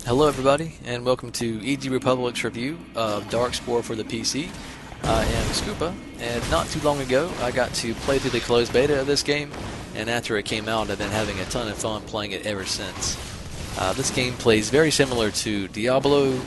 Hello everybody, and welcome to EG Republic's review of Darkspore for the PC. I am Scoopa, and not too long ago I got to play through the closed beta of this game, and after it came out I've been having a ton of fun playing it ever since. This game plays very similar to Diablo,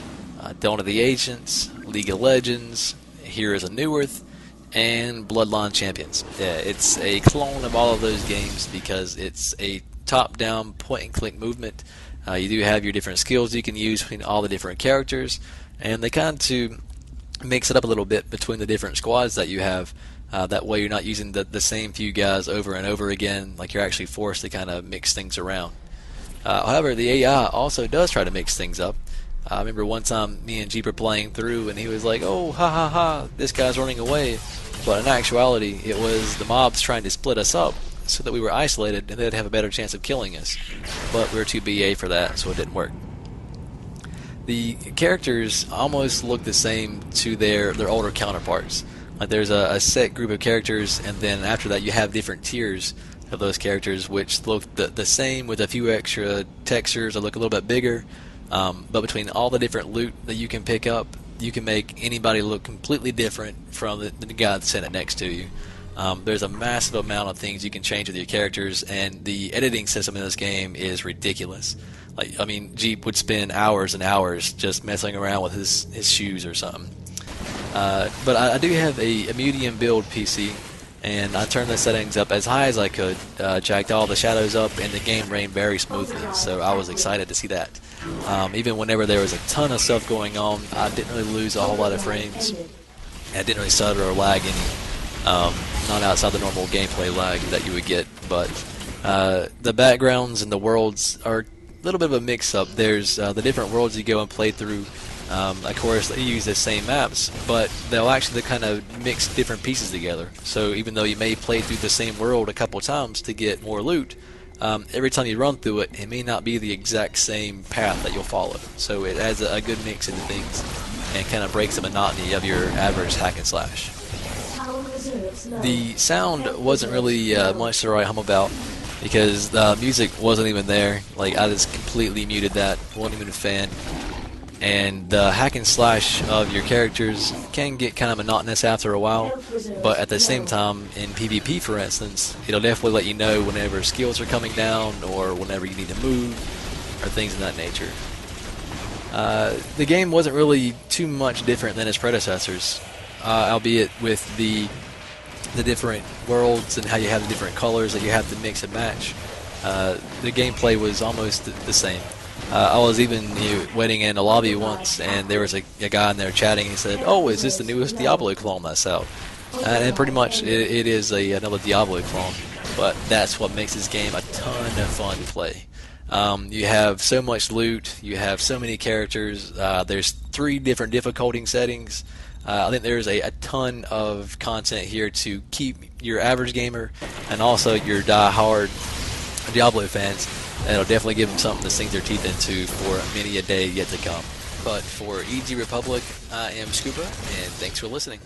Dawn of the Ancients, League of Legends, Here is a New Earth, and Bloodline Champions. It's a clone of all of those games because it's a top-down point-and-click movement. You do have your different skills you can use between all the different characters, and they kind of mix it up a little bit between the different squads that you have. That way you're not using the same few guys over and over again, like you're actually forced to kind of mix things around. However, the AI also does try to mix things up. I remember one time me and Jeep were playing through and he was like, "Oh, ha ha ha, this guy's running away." But in actuality, it was the mobs trying to split us up so that we were isolated and they'd have a better chance of killing us. But we were too BA for that, so it didn't work. The characters almost look the same to their older counterparts. Like there's a set group of characters, and then after that you have different tiers of those characters which look the same with a few extra textures that look a little bit bigger. But between all the different loot that you can pick up, you can make anybody look completely different from the guy that's sitting next to you. There's a massive amount of things you can change with your characters, and the editing system in this game is ridiculous. Like, I mean, Jeep would spend hours and hours just messing around with his shoes or something. But I do have a medium build PC, and I turned the settings up as high as I could, jacked all the shadows up, and the game ran very smoothly, so I was excited to see that. Even whenever there was a ton of stuff going on, I didn't really lose a whole lot of frames. I didn't really stutter or lag any. Not outside the normal gameplay lag that you would get, but the backgrounds and the worlds are a little bit of a mix-up. There's the different worlds you go and play through. Of course, they use the same maps, but they'll actually kind of mix different pieces together. So even though you may play through the same world a couple times to get more loot, every time you run through it, it may not be the exact same path that you'll follow. So it adds a good mix into things and kind of breaks the monotony of your average hack and slash. The sound wasn't really much to write home about because the music wasn't even there. Like, I just completely muted that, wasn't even a fan. And the hack and slash of your characters can get kind of monotonous after a while, but at the same time, in PvP for instance, it'll definitely let you know whenever skills are coming down or whenever you need to move or things of that nature. The game wasn't really too much different than its predecessors, albeit with the different worlds and how you have the different colors that you have to mix and match. The gameplay was almost the same. I was even waiting in a lobby once, and there was a guy in there chatting. He said, "Oh, is this the newest Diablo clone that's out?" And pretty much it is another Diablo clone, but that's what makes this game a ton of fun to play. You have so much loot, you have so many characters, there's 3 different difficulty settings. I think there's a ton of content here to keep your average gamer and also your die-hard Diablo fans. It'll definitely give them something to sink their teeth into for many a day yet to come. But for EG Republic, I am Scoopa, and thanks for listening.